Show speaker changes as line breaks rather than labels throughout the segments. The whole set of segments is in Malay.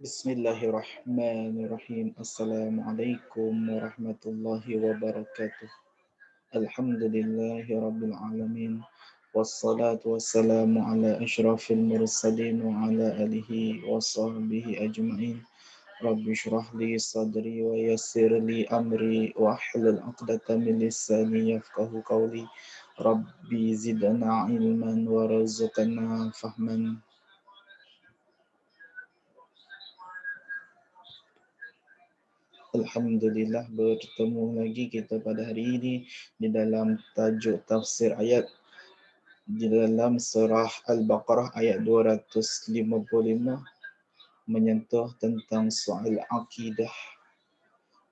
Bismillahirrahmanirrahim. Assalamualaikum warahmatullahi wabarakatuh. Alhamdulillahi rabbil alamin. Wassalatu wassalamu ala asyrafil mursalin wa ala alihi wa sahbihi ajma'in. Rabbi shrah li sadri wa yassir li amri wa hlul 'uqdatam min lisani yafqahu qawli. Rabbi zidna ilman wa razaqna fahman. Alhamdulillah bertemu lagi kita pada hari ini di dalam tajuk tafsir ayat di dalam surah Al-Baqarah ayat 255 menyentuh tentang soal akidah.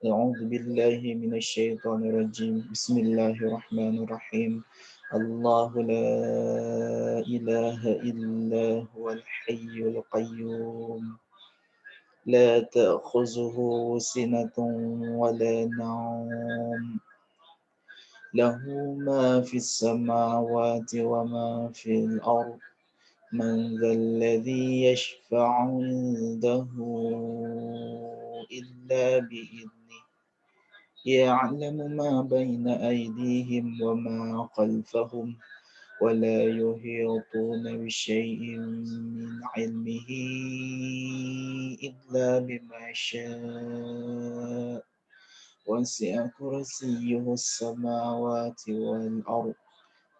A'udzu billahi minasyaitonir rajim. Bismillahirrahmanirrahim. Allahu la ilaha illa huwal hayyul qayyum. لا تأخذه سنة ولا نوم له ما في السماوات وما في الأرض من ذا الذي يشفع عنده إلا بإذنه يعلم ما بين أيديهم وما خلفهم ولا يحيطون بشيء من علمه إلا بما شاء وسع كرسيه السماوات والأرض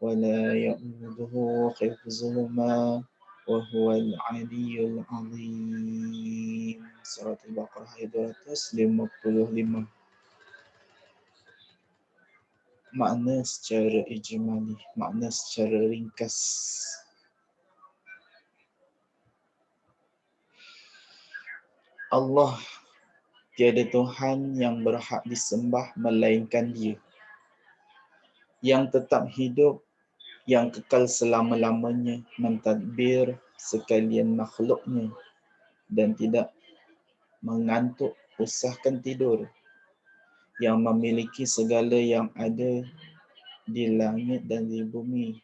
ولا يؤوده حفظهما وهو العلي العظيم. Surat Al-Baqarah ayat 255. Makna secara ijmali, makna secara ringkas. Allah tiada Tuhan yang berhak disembah melainkan Dia, yang tetap hidup, yang kekal selama-lamanya, mentadbir sekalian makhluknya dan tidak mengantuk usahkan tidur, yang memiliki segala yang ada di langit dan di bumi.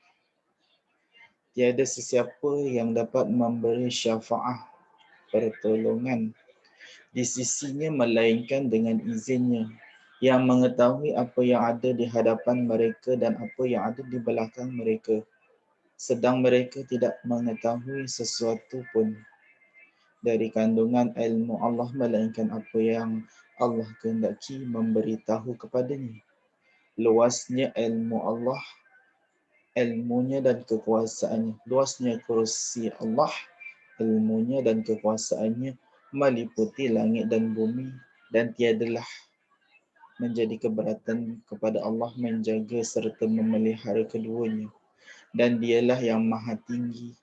Tiada sesiapa yang dapat memberi syafaah pertolongan di sisinya melainkan dengan izinnya, yang mengetahui apa yang ada di hadapan mereka dan apa yang ada di belakang mereka, sedang mereka tidak mengetahui sesuatu pun dari kandungan ilmu Allah melainkan apa yang Allah kehendaki memberitahu kepadanya. Luasnya ilmu Allah, ilmunya dan kekuasaannya. Luasnya kursi Allah, ilmunya dan kekuasaannya meliputi langit dan bumi, dan tiadalah menjadi keberatan kepada Allah menjaga serta memelihara keduanya. Dan dialah yang maha tinggi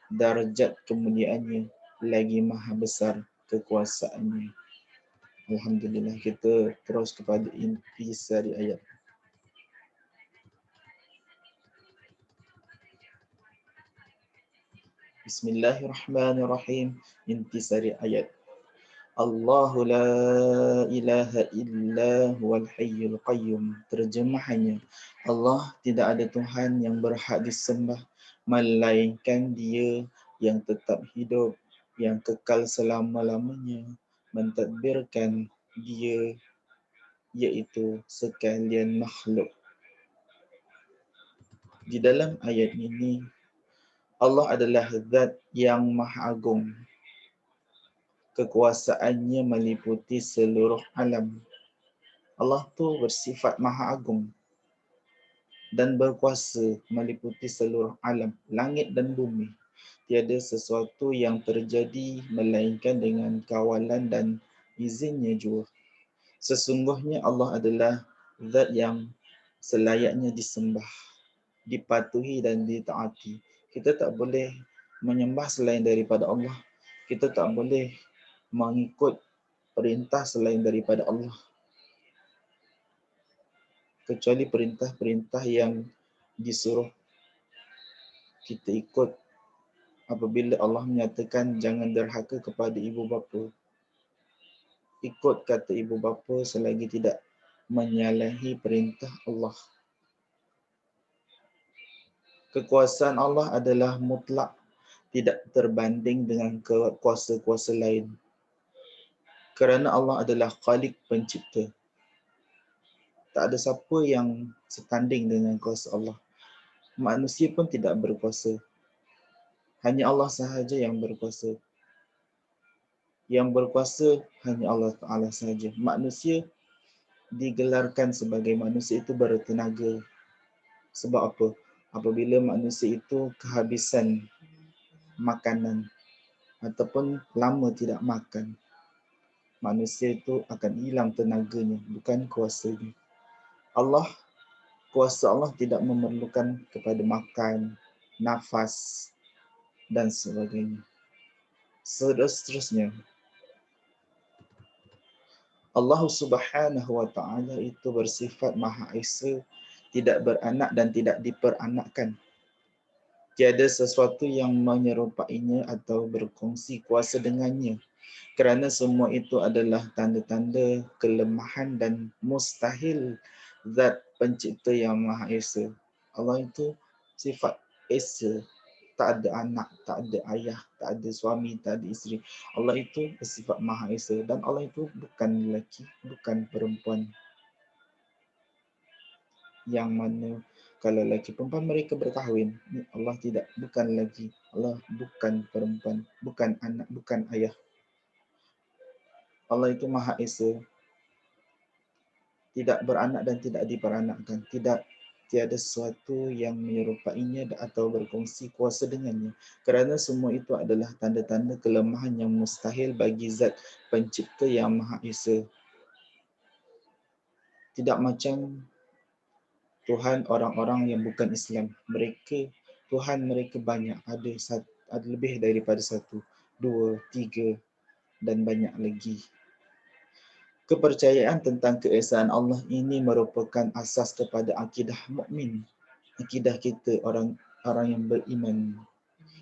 darjat kemuliaannya, lagi maha besar kekuasaannya. Alhamdulillah, kita terus kepada inti sari ayat. Bismillahirrahmanirrahim. Inti sari ayat. Allahu la ilaha illa huwal hayyul qayyum. Terjemahannya, Allah tidak ada Tuhan yang berhak disembah melainkan Dia yang tetap hidup, yang kekal selama-lamanya, mentadbirkan Dia iaitu sekalian makhluk. Di dalam ayat ini, Allah adalah zat yang maha agung. Kekuasaannya meliputi seluruh alam. Allah tu bersifat maha agung dan berkuasa meliputi seluruh alam, langit dan bumi. Tiada sesuatu yang terjadi melainkan dengan kawalan dan izinnya jua. Sesungguhnya Allah adalah zat yang selayaknya disembah, dipatuhi dan ditaati. Kita tak boleh menyembah selain daripada Allah. Kita tak boleh mengikut perintah selain daripada Allah, kecuali perintah-perintah yang disuruh kita ikut. Apabila Allah menyatakan jangan derhaka kepada ibu bapa, ikut kata ibu bapa selagi tidak menyalahi perintah Allah. Kekuasaan Allah adalah mutlak, tidak terbanding dengan kuasa-kuasa lain. Kerana Allah adalah Khalik, pencipta. Tak ada siapa yang setanding dengan kuasa Allah. Manusia pun tidak berkuasa. Hanya Allah sahaja yang berkuasa. Yang berkuasa hanya Allah Ta'ala sahaja. Manusia digelarkan sebagai manusia itu bertenaga. Sebab apa? Apabila manusia itu kehabisan makanan ataupun lama tidak makan, manusia itu akan hilang tenaganya, bukan kuasanya. Kuasa Allah tidak memerlukan kepada makan, nafas, dan sebagainya. Seterusnya, Allah Subhanahu wa Ta'ala itu bersifat Maha Esa, tidak beranak dan tidak diperanakkan. Tiada sesuatu yang menyerupainya atau berkongsi kuasa dengannya. Kerana semua itu adalah tanda-tanda kelemahan dan mustahil zat pencipta yang Maha Esa. Allah itu sifat Esa. Tak ada anak, tak ada ayah, tak ada suami, tak ada isteri. Allah itu bersifat Maha Esa. Dan Allah itu bukan lelaki, bukan perempuan. Yang mana kalau lelaki perempuan mereka berkahwin. Allah tidak, bukan lelaki. Allah bukan perempuan, bukan anak, bukan ayah. Allah itu Maha Esa. Tidak beranak dan tidak diperanakkan. Tiada sesuatu yang menyerupainya atau berkongsi kuasa dengannya. Kerana semua itu adalah tanda-tanda kelemahan yang mustahil bagi zat pencipta yang Maha Esa. Tidak macam Tuhan orang-orang yang bukan Islam. Tuhan mereka banyak. Ada lebih daripada satu, dua, tiga dan banyak lagi. Kepercayaan tentang keesaan Allah ini merupakan asas kepada akidah mukmin. Akidah kita orang yang beriman.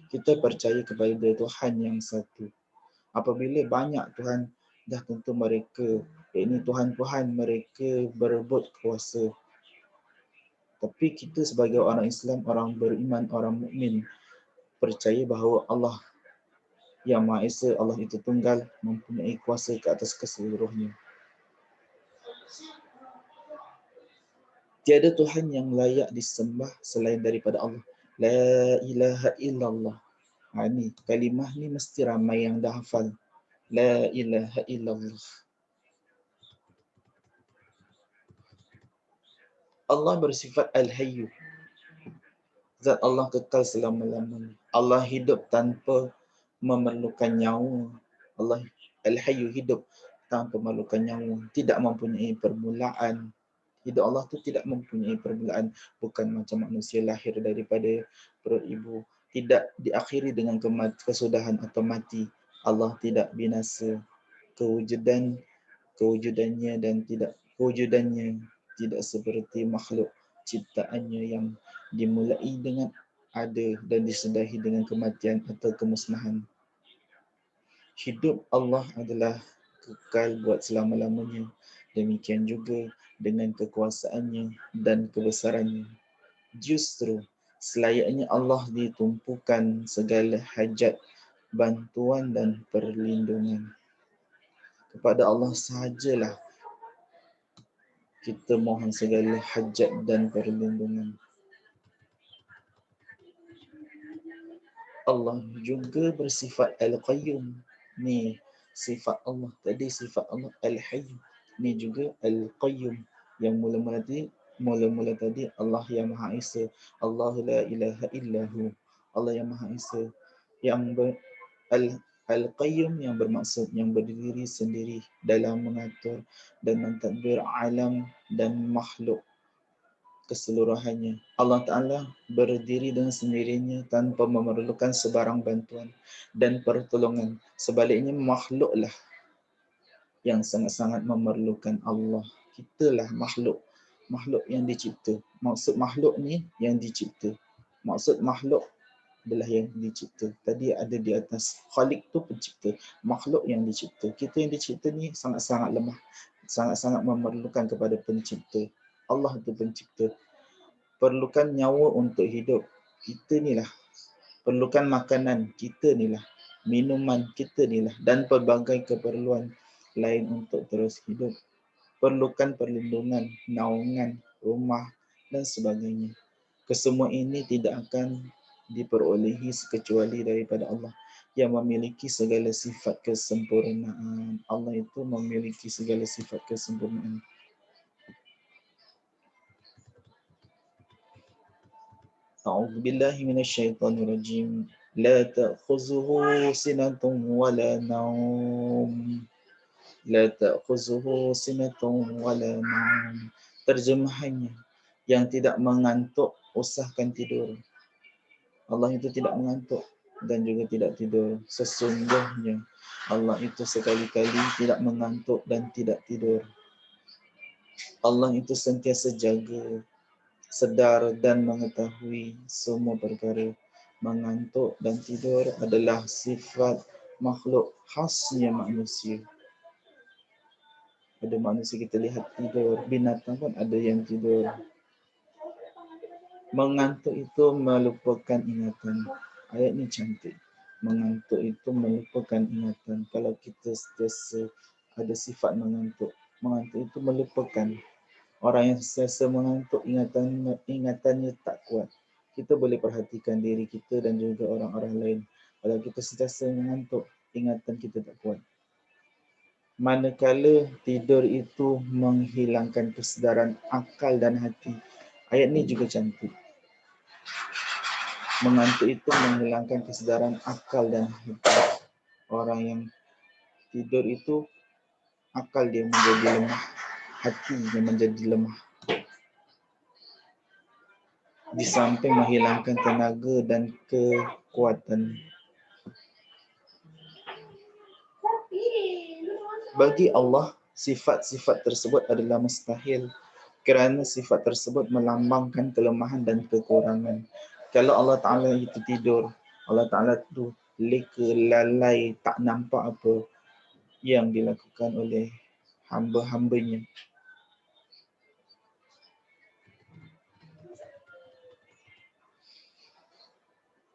Kita percaya kepada Tuhan yang satu. Apabila banyak Tuhan, dah tentu mereka, ini Tuhan-Tuhan mereka berebut kuasa. Tapi kita sebagai orang Islam, orang beriman, orang mukmin, percaya bahawa Allah yang Maha Esa, Allah itu tunggal, mempunyai kuasa ke atas keseluruhnya. Tiada Tuhan yang layak disembah selain daripada Allah. La ilaha illallah. Ini kalimah ni mesti ramai yang dah hafal. La ilaha illallah. Allah bersifat Al-Hayyu. Zat Allah kekal selama-lamanya. Allah hidup tanpa memerlukan nyawa. Allah Al-Hayyu hidup tanpa memerlukan nyawa. Tidak mempunyai permulaan. Hidup Allah tu tidak mempunyai permulaan, bukan macam manusia lahir daripada perut ibu, tidak diakhiri dengan kesudahan atau mati. Allah tidak binasa. Kewujudannya dan kewujudannya tidak seperti makhluk ciptaannya yang dimulai dengan ada dan disudahi dengan kematian atau kemusnahan. Hidup Allah adalah kekal buat selama-lamanya. Demikian juga dengan kekuasaannya dan kebesarannya. Justru selayaknya Allah ditumpukan segala hajat, bantuan dan perlindungan. Kepada Allah sahajalah kita mohon segala hajat dan perlindungan. Allah juga bersifat Al-Qayyum. Ni sifat Allah. Tadi sifat Allah Al-Hayy. Ni juga Al-Qayyum. Yang mula-mula tadi Allah yang Maha Esa. Allah la ilaha illahu. Allah yang Maha Esa. Al-Qayyum yang bermaksud yang berdiri sendiri dalam mengatur dan mentadbir alam dan makhluk keseluruhannya. Allah Ta'ala berdiri dengan sendirinya tanpa memerlukan sebarang bantuan dan pertolongan. Sebaliknya makhluklah yang sangat-sangat memerlukan Allah. Kitalah makhluk yang dicipta. Maksud makhluk ni yang dicipta. Maksud makhluk adalah yang dicipta. Tadi ada di atas. Khalik tu pencipta. Makhluk yang dicipta. Kita yang dicipta ni sangat-sangat lemah. Sangat-sangat memerlukan kepada pencipta. Allah tu pencipta. Perlukan nyawa untuk hidup. Kita ni lah. Perlukan makanan. Kita ni lah. Minuman kita ni lah. Dan pelbagai keperluan lain untuk terus hidup. Perlukan perlindungan, naungan, rumah, dan sebagainya. Kesemua ini tidak akan diperolehi kecuali daripada Allah yang memiliki segala sifat kesempurnaan. Allah itu memiliki segala sifat kesempurnaan. أعوذ بالله من الشيطان الرجيم لا تأخذه سنة ولا نوم لا تأخذه سنة ولا نوم. Terjemahannya, yang tidak mengantuk usahakan tidur. Allah itu tidak mengantuk dan juga tidak tidur. Sesungguhnya Allah itu sekali-kali tidak mengantuk dan tidak tidur. Allah itu sentiasa jaga, sedar dan mengetahui semua perkara. Mengantuk dan tidur adalah sifat makhluk khasnya manusia. Ada manusia kita lihat tidur, binatang pun ada yang tidur. Mengantuk itu melupakan ingatan. Ayat ini cantik. Mengantuk itu melupakan ingatan. Kalau kita sentiasa ada sifat mengantuk, mengantuk itu melupakan. Orang yang sentiasa mengantuk, ingatannya tak kuat. Kita boleh perhatikan diri kita dan juga orang-orang lain. Kalau kita sentiasa mengantuk, ingatan kita tak kuat. Manakala tidur itu menghilangkan kesedaran akal dan hati. Ayat ini juga cantik. Mengantuk itu menghilangkan kesedaran akal dan hati. Orang yang tidur itu akal dia menjadi lemah, hatinya menjadi lemah. Di samping menghilangkan tenaga dan kekuatan. Bagi Allah, sifat-sifat tersebut adalah mustahil kerana sifat tersebut melambangkan kelemahan dan kekurangan. Kalau Allah Ta'ala itu tidur, Allah Ta'ala itu leka, lalai, tak nampak apa yang dilakukan oleh hamba-hambanya.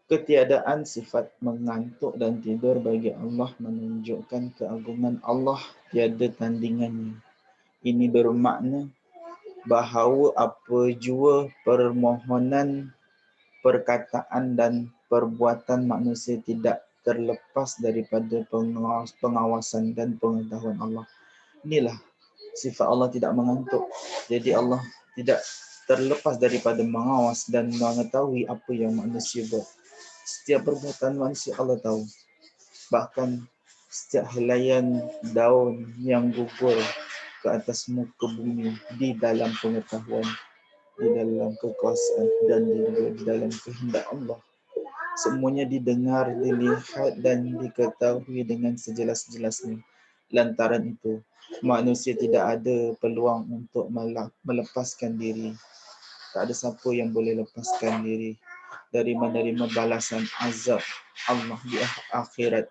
Ketiadaan sifat mengantuk dan tidur bagi Allah menunjukkan keagungan Allah tiada tandingannya. Ini bermakna bahawa apa jua permohonan, perkataan dan perbuatan manusia tidak terlepas daripada pengawasan dan pengetahuan Allah. Inilah sifat Allah tidak mengantuk. Jadi Allah tidak terlepas daripada mengawas dan mengetahui apa yang manusia buat. Setiap perbuatan manusia Allah tahu. Bahkan setiap helaian daun yang gugur ke atas muka bumi di dalam pengetahuan, di dalam kekuasaan dan di dalam kehendak Allah. Semuanya didengar, dilihat dan diketahui dengan sejelas-jelasnya. Lantaran itu, manusia tidak ada peluang untuk melepaskan diri. Tak ada siapa yang boleh lepaskan diri dari menerima balasan azab Allah di akhirat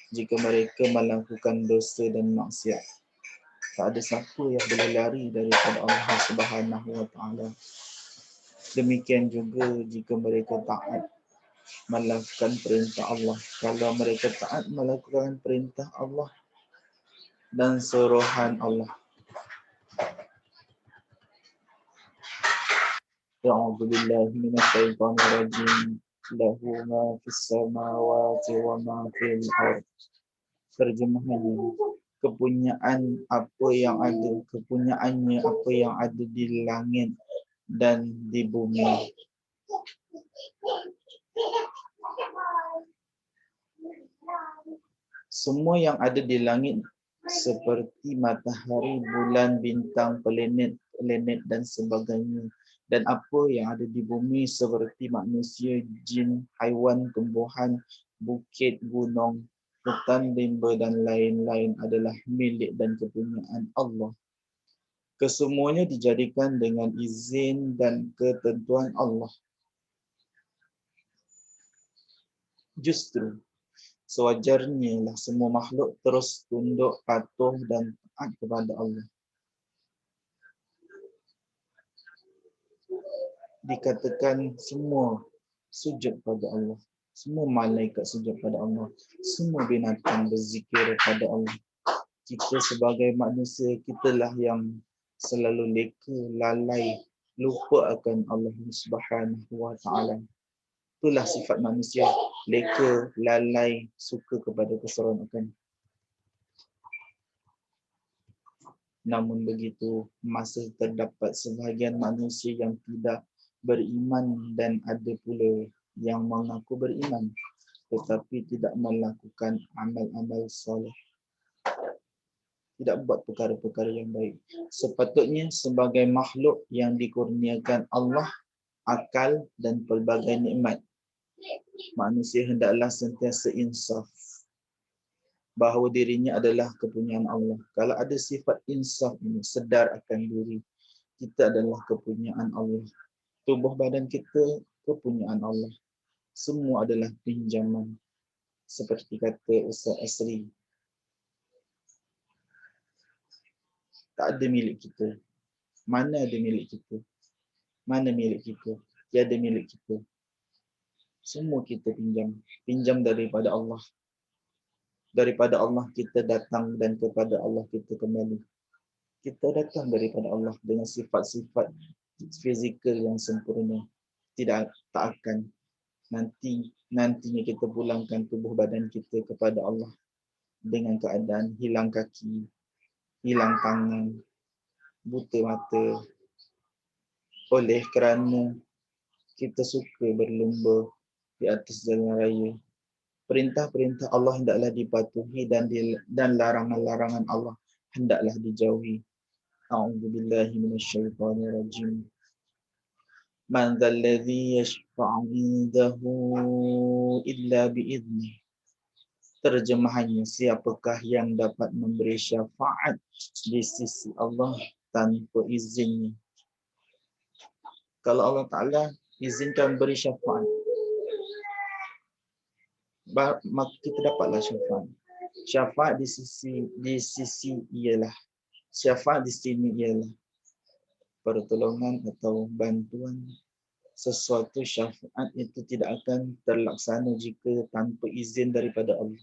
jika mereka melakukan dosa dan maksiat. Tak ada siapa yang boleh lari daripada Allah Subhanahu wa taala. Demikian juga jika mereka taat melakukan perintah Allah. Kalau mereka taat melakukan perintah Allah dan suruhan Allah. A'udzu billahi minasyaitonir rajim. Lahu ma fis samawati wa ma fil ardh. Terjemahannya, kepunyaan apa yang ada, kepunyaannya apa yang ada di langit dan di bumi. Semua yang ada di langit seperti matahari, bulan, bintang, planet dan sebagainya. Dan apa yang ada di bumi seperti manusia, jin, haiwan, tumbuhan, bukit, gunung, hutan, rimba dan lain-lain adalah milik dan kepunyaan Allah. Kesemuanya dijadikan dengan izin dan ketentuan Allah. Justru sewajarnya lah semua makhluk terus tunduk, patuh dan taat kepada Allah. Dikatakan semua sujud pada Allah. Semua malaikat sujud pada Allah. Semua binatang berzikir pada Allah. kita sebagai manusia, kitalah yang selalu leka, lalai, lupa akan Allah Subhanahu wa taala. Itulah sifat manusia, leka, lalai, suka kepada keseronokan. Namun begitu, masih terdapat sebahagian manusia yang tidak beriman dan ada pula yang mengaku beriman tetapi tidak melakukan amal-amal soleh, tidak buat perkara-perkara yang baik. Sepatutnya sebagai makhluk yang dikurniakan Allah akal dan pelbagai nikmat, manusia hendaklah sentiasa insaf bahawa dirinya adalah kepunyaan Allah. Kalau ada sifat insaf ini, sedar akan diri kita adalah kepunyaan Allah. Tubuh badan kita kepunyaan Allah. Semua adalah pinjaman. Seperti kata Ustaz Asri, tak ada milik kita. Mana ada milik kita? Mana milik kita? Tiada milik kita. Semua kita pinjam. Pinjam daripada Allah. Daripada Allah kita datang dan kepada Allah kita kembali. Kita datang daripada Allah dengan sifat-sifat fizikal yang sempurna. Tak akan nantinya kita pulangkan tubuh badan kita kepada Allah dengan keadaan hilang kaki, hilang tangan, buta mata, oleh kerana kita suka berlumba di atas jalan raya. Perintah-perintah Allah hendaklah dipatuhi dan larangan-larangan Allah hendaklah dijauhi. A'udzubillahi minasyaitonirrajim. Man dzalladzi yashfa'u 'indahu illa bi'idznih. Terjemahannya, siapakah yang dapat memberi syafaat di sisi Allah tanpa izinnya? Kalau Allah Ta'ala izinkan beri syafaat, maka kita dapatlah syafaat. Syafaat di sisi ialah, syafaat di sini ialah pertolongan atau bantuan. Sesuatu syafaat itu tidak akan terlaksana jika tanpa izin daripada Allah.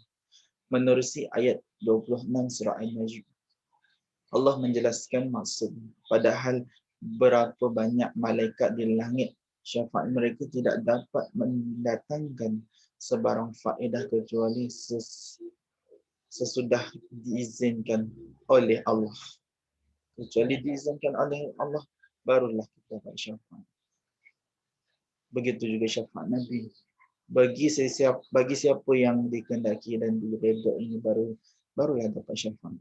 Menerusi ayat 26 surah An-Najm, Allah menjelaskan maksud. Padahal berapa banyak malaikat di langit, syafaat mereka tidak dapat mendatangkan sebarang faedah kecuali sesudah diizinkan oleh Allah. Kecuali diizinkan oleh Allah, barulah kita dapat syafaat. Begitu juga syafaat Nabi. Bagi siapa yang dikehendaki dan diredai ini barulah dapat syafaat.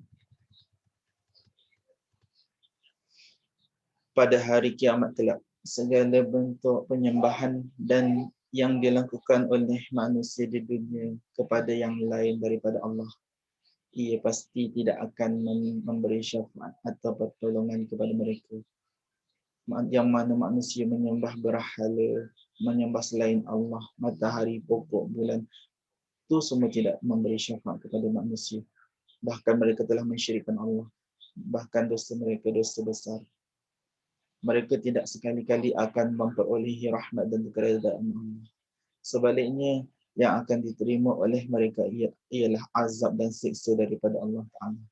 Pada hari kiamat kelak, segala bentuk penyembahan dan yang dilakukan oleh manusia di dunia kepada yang lain daripada Allah, ia pasti tidak akan memberi syafaat atau pertolongan kepada mereka. Yang mana manusia menyembah berhala, menyembah selain Allah, matahari, pokok, bulan, itu semua tidak memberi syafaat kepada manusia. Bahkan mereka telah mensyirikkan Allah. Bahkan dosa mereka dosa besar. Mereka tidak sekali-kali akan memperolehi rahmat dan keredaan Allah. Sebaliknya, yang akan diterima oleh mereka ialah azab dan siksa daripada Allah Ta'ala.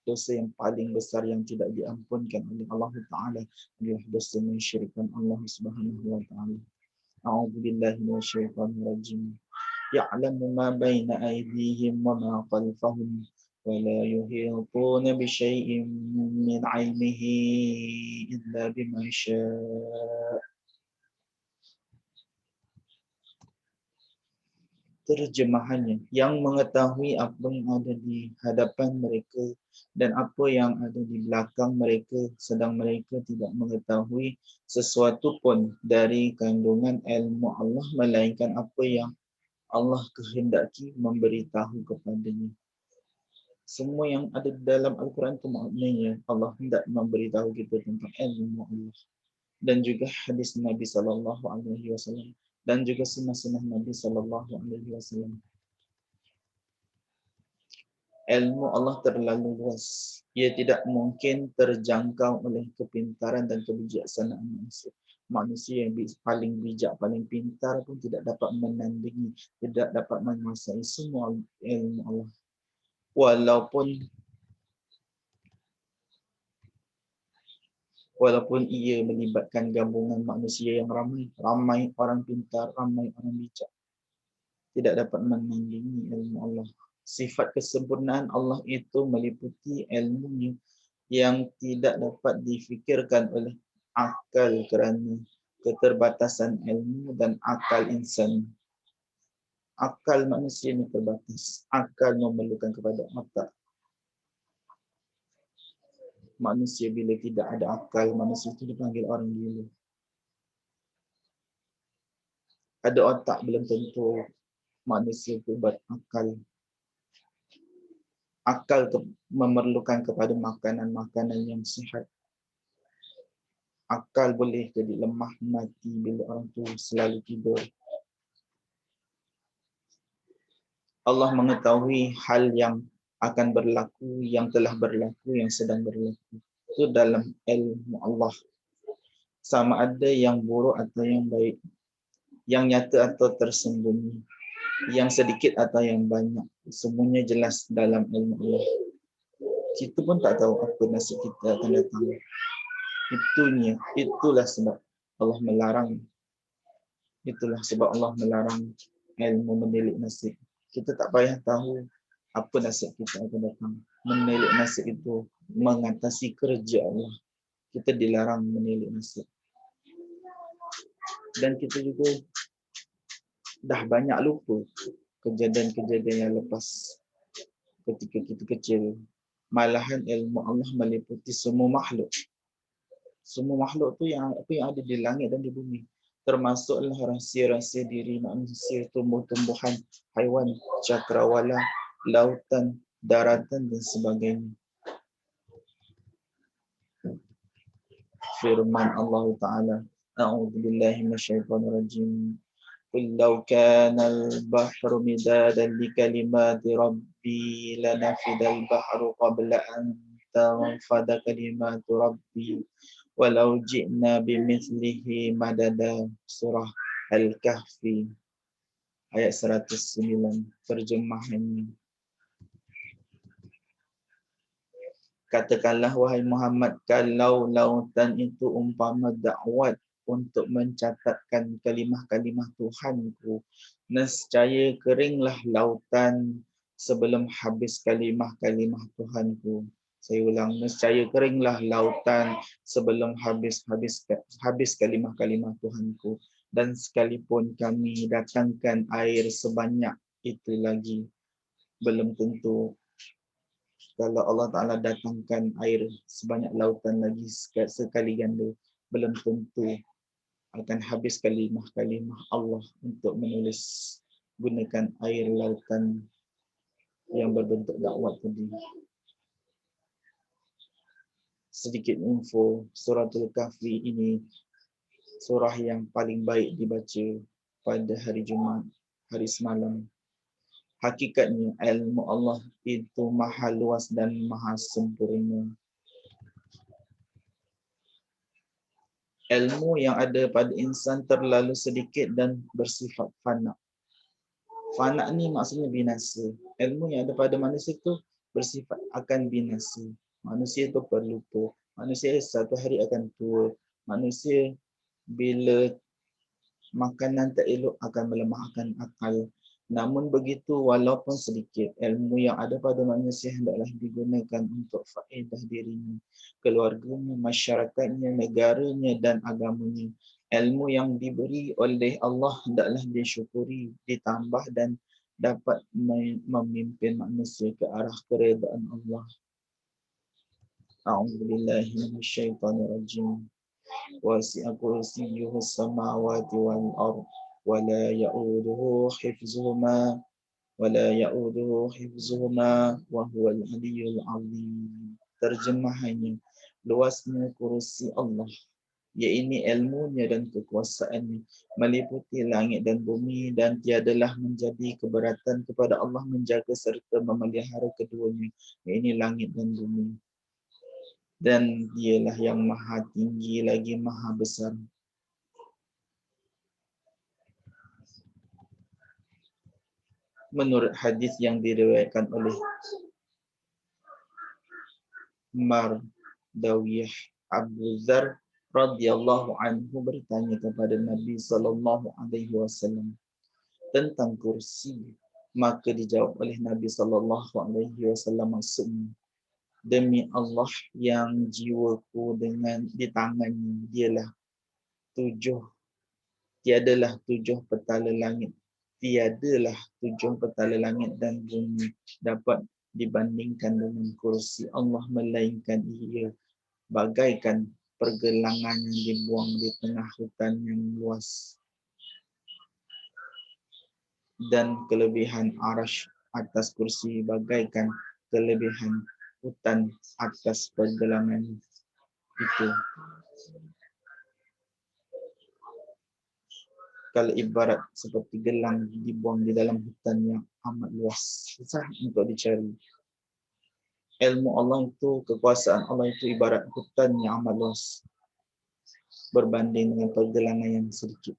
Dosa yang paling besar yang tidak diampunkan oleh Allah Ta'ala adalah dosa mensyirikkan Allah Subhanahu wa Ta'ala. A'udzubillahi minasyaitonirrajim. Ya'lamu ma baina aydihim wa ma khalfahum wa la yuhituna bi syai'in min 'ilmihi illa bima syaa'. Terjemahannya, yang mengetahui apa yang ada di hadapan mereka dan apa yang ada di belakang mereka, sedang mereka tidak mengetahui sesuatu pun dari kandungan ilmu Allah melainkan apa yang Allah kehendaki memberitahu kepadanya. Semua yang ada di dalam Al-Quran itu maknanya Allah hendak memberitahu kita tentang ilmu Allah. Dan juga hadis Nabi SAW dan juga sunnah-sunnah Nabi SAW. Ilmu Allah terlalu luas. Ia tidak mungkin terjangkau oleh kepintaran dan kebijaksanaan manusia. Manusia yang paling bijak, paling pintar pun tidak dapat menandingi, tidak dapat menguasai semua ilmu Allah. Walaupun Walaupun ia melibatkan gabungan manusia yang ramai, ramai orang pintar, ramai orang bijak, tidak dapat menandingi ilmu Allah. Sifat kesempurnaan Allah itu meliputi ilmunya yang tidak dapat difikirkan oleh akal kerana keterbatasan ilmu dan akal insan. Akal manusia ini terbatas. Akal memerlukan kepada otak. Manusia bila tidak ada akal, manusia itu dipanggil orang gila. Ada otak belum tentu manusia itu berakal. Akal memerlukan kepada makanan-makanan yang sihat. Akal boleh jadi lemah mati bila orang tu selalu tidur. Allah mengetahui hal yang akan berlaku, yang telah berlaku, yang sedang berlaku. Itu dalam ilmu Allah. Sama ada yang buruk atau yang baik, yang nyata atau tersembunyi, yang sedikit atau yang banyak, semuanya jelas dalam ilmu Allah. Kita pun tak tahu apa nasib kita akan datang. Itulah sebab Allah melarang. Itulah sebab Allah melarang ilmu menilik nasib. Kita tak payah tahu apa nasib kita akan datang. Menilik nasib itu mengatasi kerja Allah. Kita dilarang menilik nasib. Dan kita juga dah banyak lupa kejadian-kejadian yang lepas ketika kita kecil. Malahan ilmu Allah meliputi semua makhluk. Semua makhluk tu yang apa yang ada di langit dan di bumi. Termasuklah rahsia-rahsia diri manusia, tumbuh-tumbuhan, haiwan, cakrawala, lautan, daratan dan sebagainya. Firman Allah Ta'ala, A'udzubillahi minasyaitonirrajim. Qul law kana al-bahru midadan li kalimati rabbi lanafidal bahru qabla an tanfada kalimatu rabbi walau ji'na bimithlihi madada. Surah Al-Kahfi ayat 109. Terjemahannya, katakanlah wahai Muhammad, kalau lautan itu umpama dakwat untuk mencatatkan kalimah-kalimah Tuhanku, nescaya keringlah lautan sebelum habis kalimah-kalimah Tuhanku. Saya ulang, nescaya keringlah lautan sebelum habis kalimah-kalimah Tuhanku. Dan sekalipun kami datangkan air sebanyak itu lagi, belum tentu. Kalau Allah Ta'ala datangkan air sebanyak lautan lagi sekali ganda, belum tentu akan habis kalimah-kalimah Allah untuk menulis gunakan air lautan yang berbentuk dakwat tadi. Sedikit info, Suratul Kahfi ini surah yang paling baik dibaca pada hari Jumaat, hari semalam. Hakikatnya ilmu Allah itu maha luas dan maha sempurna. Ilmu yang ada pada insan terlalu sedikit dan bersifat fana. Fana ni maksudnya binasa. Ilmu yang ada pada manusia itu bersifat akan binasa. Manusia itu berlupa. Manusia satu hari akan tua. Manusia bila makanan tak elok akan melemahkan akal. Namun begitu, walaupun sedikit, ilmu yang ada pada manusia hendaklah digunakan untuk faedah dirinya, keluarganya, masyarakatnya, negaranya dan agamanya. Ilmu yang diberi oleh Allah hendaklah disyukuri, ditambah dan dapat memimpin manusia ke arah keredaan Allah. A'udzubillahi minasyaitonirrajim. Wasi'a kursiyyuhu as-samawati wal ardh wa la ya'uduhu hifzuhuma wa huwal 'aliyyul 'azim. Terjemahannya, luasnya kursi Allah, iaitu ilmunya dan kekuasaannya, meliputi langit dan bumi, dan tiadalah menjadi keberatan kepada Allah menjaga serta memelihara keduanya, iaitu langit dan bumi. Dan dialah yang maha tinggi lagi maha besar. Menurut hadis yang diriwayatkan oleh Mardawiyah Abu Dzar radhiyallahu anhu bertanya kepada Nabi sallallahu alaihi wasallam tentang kursi, maka dijawab oleh Nabi sallallahu alaihi wasallam, maksudnya, demi Allah yang jiwaku dengan di tangannya, dialah tujuh, tiadalah tujuh petala langit, tiadalah tujuh petala langit dan bumi dapat dibandingkan dengan kursi Allah, melainkan ia bagaikan pergelangan yang dibuang di tengah hutan yang luas, dan kelebihan arash atas kursi bagaikan kelebihan hutan atas pergelangan itu. Kalau ibarat seperti gelang dibuang di dalam hutan yang amat luas, susah untuk dicari. Ilmu Allah itu, kekuasaan Allah itu ibarat hutan yang amat luas berbanding dengan pergelangan yang sedikit.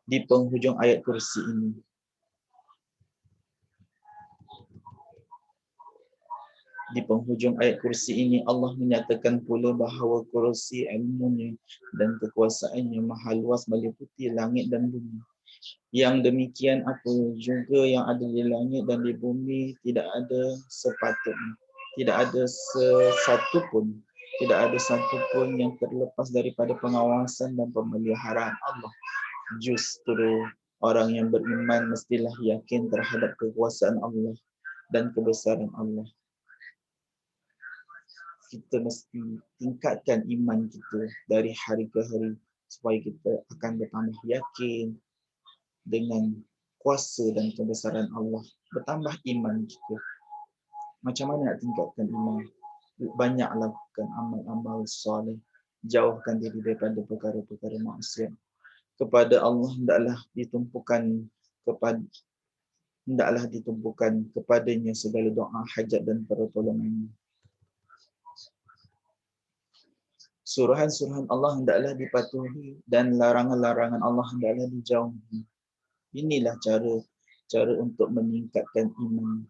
Di penghujung ayat kursi ini, Allah menyatakan pula bahawa kursi ilmunya dan kekuasaannya maha luas meliputi langit dan bumi. Yang demikian apa juga yang ada di langit dan di bumi tidak ada sepatutnya, tidak ada satu pun yang terlepas daripada pengawasan dan pemeliharaan Allah. Justru orang yang beriman mestilah yakin terhadap kekuasaan Allah dan kebesaran Allah. Kita mesti tingkatkan iman kita dari hari ke hari supaya kita akan bertambah yakin dengan kuasa dan kebesaran Allah. Bertambah iman kita. Macam mana nak tingkatkan iman? Banyak lakukan amal-amal soleh. Jauhkan diri daripada perkara-perkara maksiat. Kepada Allah hendaklah ditumpukan kepadanya segala doa, hajat dan pertolongan. Suruhan-suruhan Allah hendaklah dipatuhi dan larangan-larangan Allah hendaklah dijauhi. Inilah cara untuk meningkatkan iman.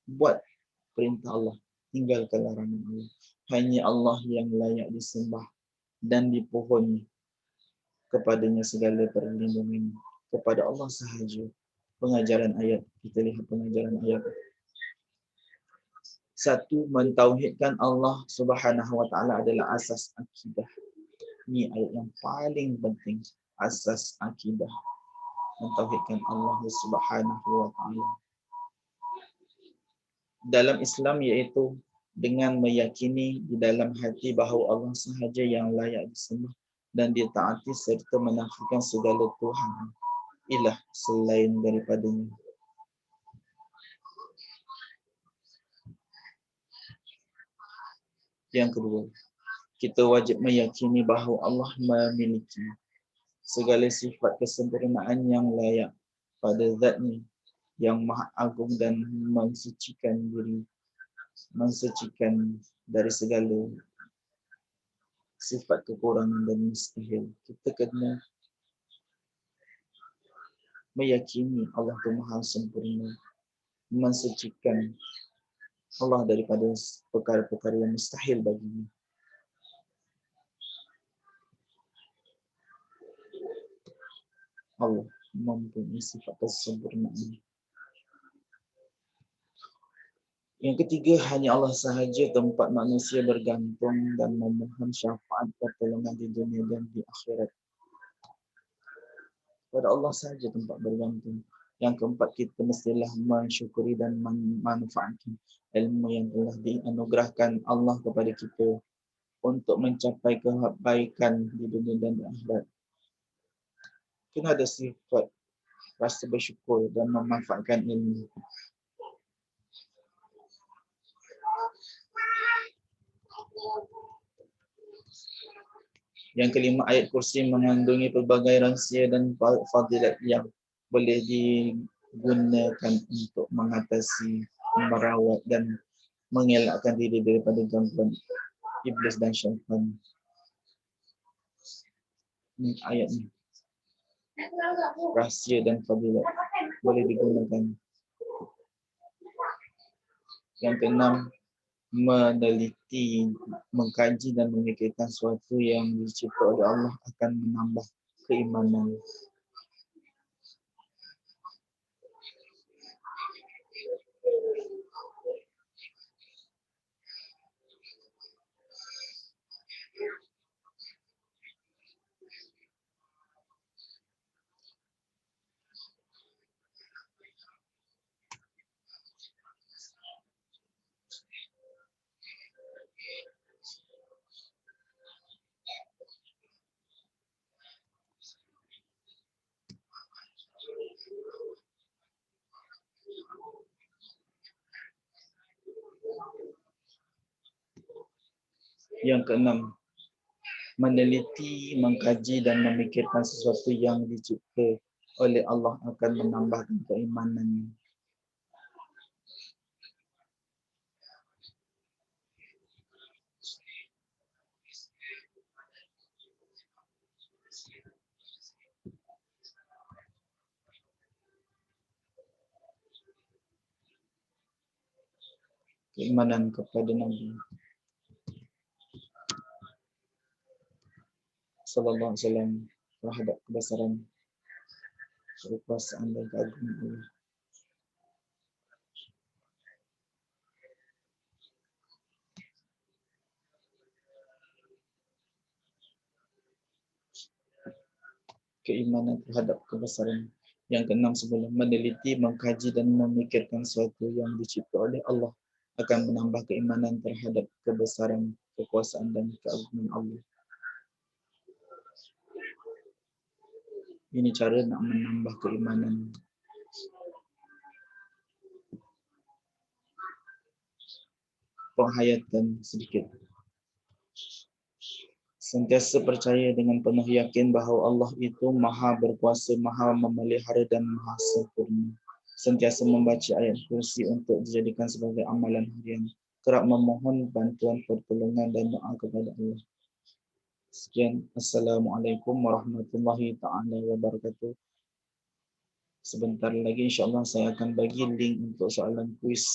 Buat perintah Allah, tinggalkan larangan Allah. Hanya Allah yang layak disembah dan dipohon kepadanya segala perlindungan. Kepada Allah sahaja. Pengajaran ayat, kita lihat pengajaran ayat. Satu, mentauhidkan Allah Subhanahu wa taala adalah asas akidah. Ini ayat yang paling penting, asas akidah. Mentauhidkan Allah Subhanahu wa taala. Dalam Islam iaitu dengan meyakini di dalam hati bahawa Allah sahaja yang layak disembah dan ditaati serta menafikan segala tuhan ilah selain daripadanya. Yang kedua, kita wajib meyakini bahawa Allah memiliki segala sifat kesempurnaan yang layak pada zatnya yang maha agung dan mensucikan dari segala sifat kekurangan dan mustahil. Kita kena meyakini Allah itu maha sempurna, mensucikan Allah daripada perkara-perkara yang mustahil baginya. Allah mempunyai sifat kesempurnaan. Yang ketiga, hanya Allah sahaja tempat manusia bergantung dan memohon syafaat pertolongan di dunia dan di akhirat. Pada Allah sahaja tempat bergantung. Yang keempat, kita mestilah mensyukuri dan memanfaatkan ilmu yang telah dianugerahkan Allah kepada kita untuk mencapai kebaikan di dunia dan di akhirat. Kena ada sifat rasa bersyukur dan memanfaatkan ilmu. Yang kelima, ayat kursi mengandungi pelbagai rahsia dan fadilat yang boleh digunakan untuk mengatasi, merawat dan mengelakkan diri daripada gangguan iblis dan syaitan. Ini ayat ni. Rahsia dan fadilat boleh digunakan. Yang keenam, meneliti, mengkaji dan memikirkan sesuatu yang dicipta oleh Allah akan menambah keimanan. Yang keenam, meneliti, mengkaji dan memikirkan sesuatu yang dicipta oleh Allah akan menambahkan keimanan. Keimanan kepada Nabi sallallahu alaihi wasallam terhadap kebesaran, kekuasaan dan keagungan Allah. Keimanan terhadap kebesaran. Yang keenam, sebelum meneliti, mengkaji dan memikirkan sesuatu yang dicipta oleh Allah akan menambah keimanan terhadap kebesaran, kekuasaan dan keagungan Allah. Ini cara nak menambah keimanan. Penghayatan sedikit. Sentiasa percaya dengan penuh yakin bahawa Allah itu maha berkuasa, maha memelihara dan maha sempurna. Sentiasa membaca ayat kursi untuk dijadikan sebagai amalan harian. Kerap memohon bantuan, pertolongan dan doa kepada Allah. Sekian. Assalamualaikum warahmatullahi ta'ala wabarakatuh. Sebentar lagi insyaAllah saya akan bagi link untuk soalan kuis.